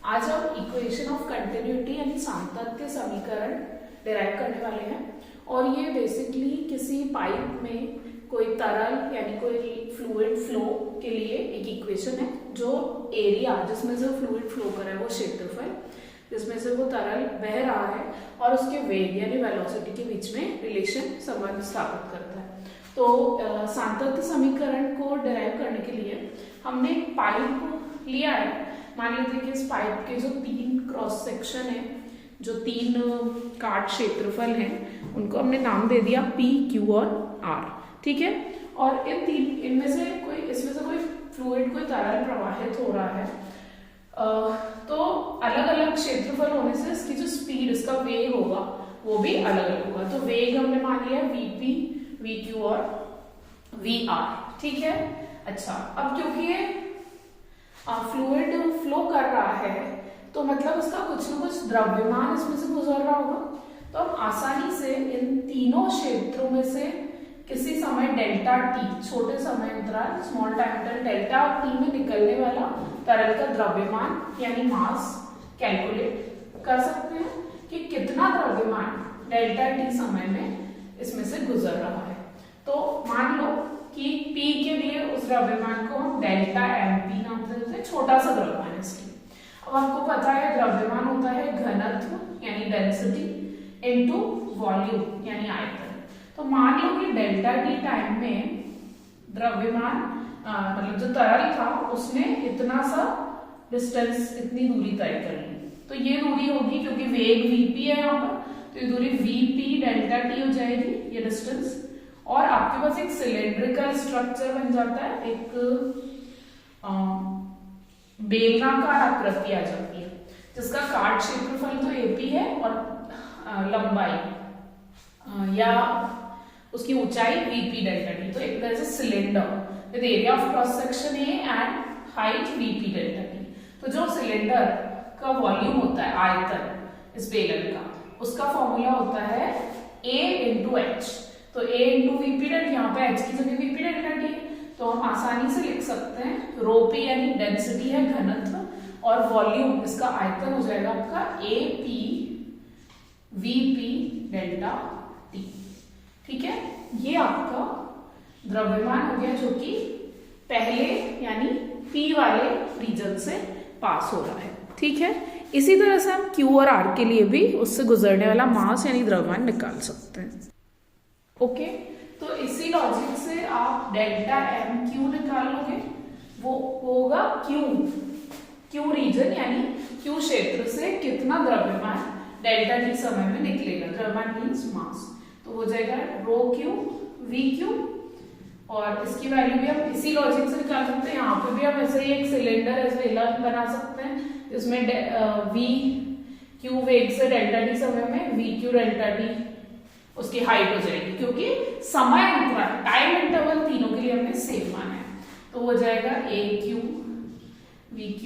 आज हम equation of continuity यानी सातत्य समीकरण डिराइव करने वाले हैं। और ये बेसिकली किसी पाइप में कोई तरल यानी कोई फ्लूइड फ्लो के लिए एक इक्वेशन है, जो एरिया जिसमें से फ्लूइड फ्लो कर रहा है वो क्षेत्रफल जिसमें से वो तरल बह रहा है और उसके वेग यानी वेलोसिटी के बीच में रिलेशन संबंध स्थापित करता है। तो सातत्य समीकरण को डिराइव करने के लिए हमने एक पाइप लिया है। मान लीजिए कि इस पाइप के जो तीन क्रॉस सेक्शन है, जो तीन काट क्षेत्रफल हैं, उनको हमने नाम दे दिया P, Q और R। ठीक है। और इनमें से कोई फ्लूइड कोई तरल प्रवाहित हो रहा है, तो अलग अलग क्षेत्रफल होने से इसकी जो स्पीड, इसका वेग होगा वो भी अलग अलग होगा। तो वेग हमने मान लिया VP, VQ और VR। ठीक है। अच्छा, अब क्योंकि ये फ्लूइड फ्लो कर रहा है तो मतलब उसका कुछ न कुछ द्रव्यमान इसमें से गुजर रहा होगा। तो हम आसानी से इन तीनों क्षेत्रों में से किसी समय डेल्टा टी, छोटे समय अंतराल small time interval delta T में निकलने वाला तरल का द्रव्यमान यानी मास कैलकुलेट कर सकते हैं कि कितना द्रव्यमान डेल्टा टी समय में इसमें से गुजर रहा है। तो मान लो कि P के लिए उस द्रव्यमान को हम डेल्टा MP नाम देते हैं, छोटा सा द्रव्यमान है इसलिए। अब आपको पता है द्रव्यमान होता है घनत्व यानी डेंसिटी इनटू वॉल्यूम यानी आयतन। तो मान लो कि डेल्टा टी टाइम में द्रव्यमान मतलब जो तरल था उसने इतना सा डिस्टेंस, इतनी दूरी तय कर ली। तो ये दूरी होगी, क्योंकि वेग VP है यहाँ पर, तो ये दूरी VP डेल्टा टी हो जाएगी, ये डिस्टेंस। और आपके पास एक सिलेंड्रिकल स्ट्रक्चर बन जाता है, एक बेलनाकार आकृति आ जाती है जिसका काट क्षेत्रफल तो AP है और लंबाई या उसकी ऊंचाई VP डेल्टा टी। तो एक तरह से cylinder with area of cross section A and height VP delta T. तो जो सिलेंडर का वॉल्यूम होता है, आयतन इस बेलन का, उसका फॉर्मूला होता है A इंटू H। तो A इंटू VP डेल्टा, यहाँ पे H की जगह VP डेल्टा टी है, तो हम आसानी से लिख सकते हैं रो P यानी डेंसिटी है घनत्व और वॉल्यूम इसका आयतन हो जाएगा आपका AP VP डेल्टा टी। ठीक है। ये आपका द्रव्यमान हो गया जो कि पहले यानी P वाले रीजन से पास हो रहा है। ठीक है। इसी तरह से हम Q और R के लिए भी उससे गुजरने वाला मास यानी द्रव्यमान निकाल सकते हैं। ओके। तो इसी लॉजिक से आप डेल्टा MQ निकाल लोगे, वो होगा Q रीजन यानी Q क्षेत्र से कितना द्रव्यमान डेल्टा टी समय में निकलेगा। द्रव्यमान मींस मास, तो हो जाएगा रो Q VQ। और इसकी वैल्यू भी हम इसी लॉजिक से निकाल सकते हैं। यहाँ पे भी हम ऐसे ही एक सिलेंडर ऐसे बना सकते हैं जिसमें VQ वेग से डेल्टा टी समय में VQ डेल्टा टी उसकी हाइट हो जाएगी, क्योंकि समय अंतराल टाइम इंटरवल तीनों के लिए हमने सेम माना है। तो हो जाएगा AQ VQ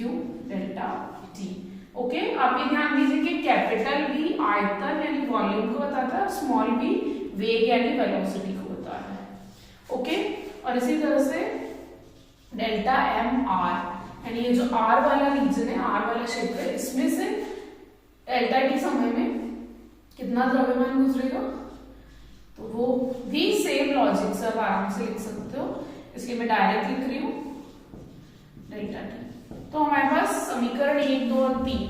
delta T. Okay. आप ये ध्यान दीजिए कि कैपिटल V आयतन यानी वॉल्यूम को बताता है, स्मॉल v वेग यानी वेलोसिटी को बताता है। ओके। और इसी तरह से डेल्टा MR यानी ये जो R वाला रीजन है, R वाला क्षेत्र है, इसमें से डेल्टा टी समय में कितना द्रव्यमान गुजरेगा, तो वो भी सेम लॉजिक से आप आराम से लिख सकते हो, इसलिए मैं डायरेक्ट लिख रही हूं डेल्टा टी। तो हमारे पास समीकरण 1, 2 और 3,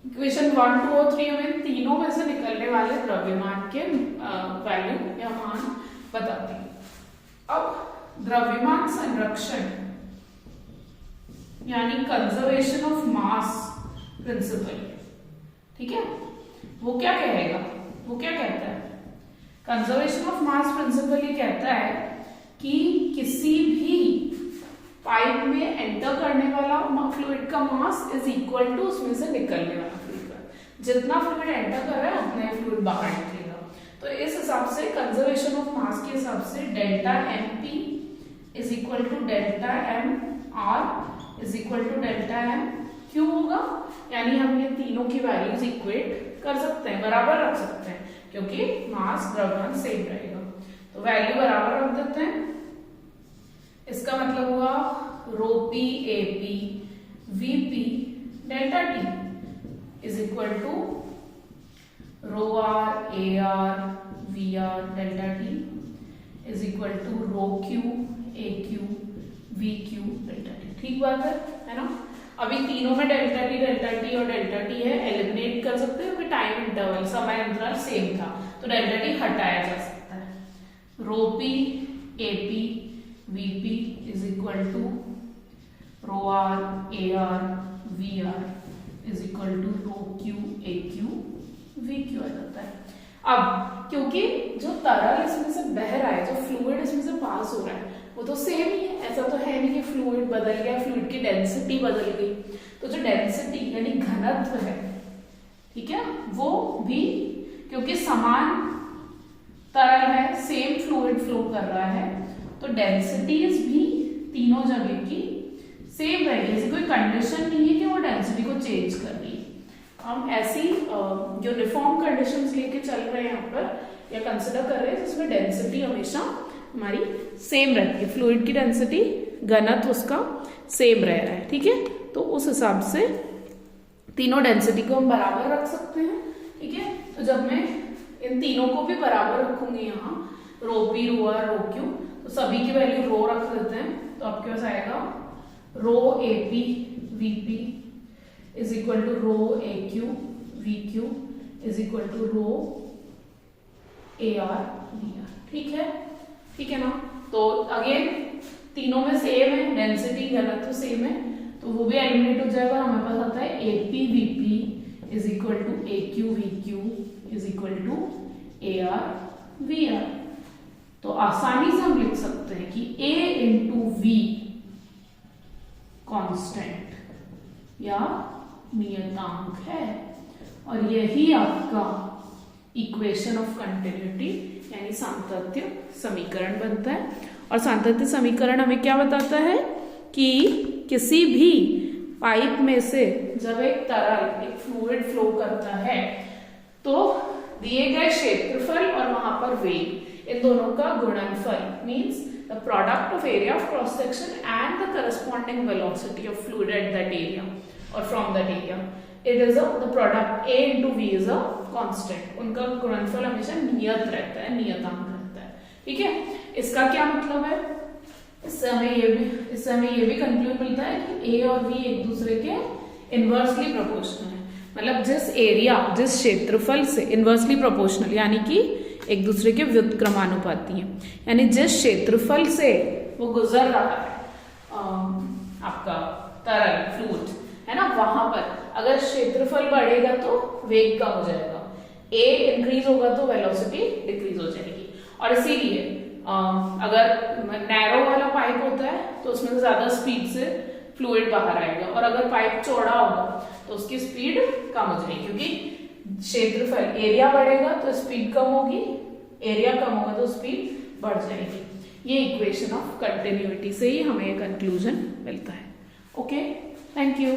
इक्वेशन 1, 2 और 3 हमें तीनों में से निकलने वाले द्रव्यमान के वैल्यू या मान बताती है। अब द्रव्यमान संरक्षण यानी कंजर्वेशन ऑफ मास प्रिंसिपल, ठीक है, वो क्या कहेगा, वो क्या कहता है? कंजर्वेशन ऑफ मास प्रिंसिपल ये कहता है कि किसी भी पाइप में एंटर करने वाला फ्लूइड का मास इज इक्वल टू उसमें से निकलने वाला फ्लूइड का। जितना फ्लूइड एंटर कर रहा है उतना ही फ्लूइड बाहर निकलेगा। तो इस हिसाब से कंजर्वेशन ऑफ मास के हिसाब से delta MP is equal to delta MR is equal to delta MQ होगा। यानी हम ये तीनों की वैल्यूज इक्वेट कर सकते हैं, बराबर रख सकते हैं, क्योंकि मास द्रव्यमान सेम रहेगा। तो वैल्यू बराबर रख देते हैं। इसका मतलब हुआ rho P AP VP delta T is equal to rho R A R V R delta T is equal to rho Q A Q V Q delta T. ठीक बात है ना। अभी तीनों में डेल्टा टी और डेल्टा टी है, eliminate कर सकते हैं क्योंकि टाइम इंटरवल समय अंतराल सेम था, तो डेल्टा टी हटाया जा सकता है। Rho P A P V P is equal to rho R A R V R is equal to rho Q A Q V Q आ जाता है। अब क्योंकि जो तरल इसमें से बह रहा है, जो फ्लूइड इसमें से पास हो रहा है, वो तो सेम ही है। ऐसा तो है नहीं कि फ्लूइड बदल गया, फ्लूइड की डेंसिटी बदल गई। तो जो डेंसिटी यानी घनत्व है, ठीक है, वो भी क्योंकि समान तरल है, सेम फ्लूइड फ्लो कर रहा है, तो डेंसिटीज भी तीनों जगह की सेम रहेगी। ऐसी कोई कंडीशन नहीं है कि वो डेंसिटी को चेंज कर रही है। हम ऐसी यूनिफॉर्म कंडीशंस लेके चल रहे हैं यहाँ पर या कंसिडर कर रहे हैं जिसमें डेंसिटी हमेशा हमारी सेम रहती है, फ्लूइड की डेंसिटी घनत्व उसका सेम रह रहा है। ठीक है, तो उस हिसाब से तीनों डेंसिटी को हम बराबर रख सकते हैं। ठीक है, तो जब मैं इन तीनों को भी बराबर रखूंगी यहाँ rho P rho R rho Q, तो सभी की वैल्यू रो रख देते हैं, तो आपके पास आएगा rho A P V P is equal to rho A Q V Q is equal to rho A R V R. ठीक है ना। तो अगेन तीनों में सेम है, डेंसिटी घनत्व सेम है, तो वो भी एलिमिनेट हो जाएगा। हमारे पास आता है A P V P is equal to A Q V Q is equal to A R V R. तो आसानी से हम लिख सकते हैं कि ए इंटू वी कांस्टेंट या नियतांक है, और यही आपका इक्वेशन ऑफ कंटिन्यूटी यानी सातत्य समीकरण बनता है। और सातत्य समीकरण हमें क्या बताता है कि किसी भी पाइप में से जब एक तरल एक फ्लूइड फ्लो करता है तो दिए गए क्षेत्रफल और वहां पर वेग, इन दोनों का गुणनफल means the product of area of cross section and the corresponding velocity of fluid at that area और from that area, it is the product A into V is a constant. उनका गुणनफल हमेशा नियत रहता है, नियतांक रहता है। ठीक है, इसका क्या मतलब है? इससे हमें ये भी कंक्लूड मिलता है कि ए और वी एक दूसरे के इनवर्सली प्रोपोर्शनल है। मतलब जिस एरिया जिस क्षेत्रफल से इनवर्सली प्रोपोर्शनल यानी कि एक दूसरे के व्युत्क्रमानुपाती हैं, यानी जिस क्षेत्रफल से वो गुजर रहा है आपका तरल फ्लूइड है ना, वहां पर अगर क्षेत्रफल बढ़ेगा तो वेग कम हो जाएगा, ए इंक्रीज होगा तो वेलोसिटी डिक्रीज हो जाएगी। और इसीलिए अगर नैरो वाला पाइप होता है तो उसमें से ज्यादा स्पीड से फ्लूइड बाहर आएगा, और अगर पाइप चौड़ा होगा तो उसकी स्पीड कम हो जाएगी, क्योंकि क्षेत्रफल एरिया बढ़ेगा तो स्पीड कम होगी, एरिया कम होगा तो स्पीड बढ़ जाएगी। ये इक्वेशन ऑफ कंटिन्यूटी से ही हमें कंक्लूजन मिलता है। Okay, thank you.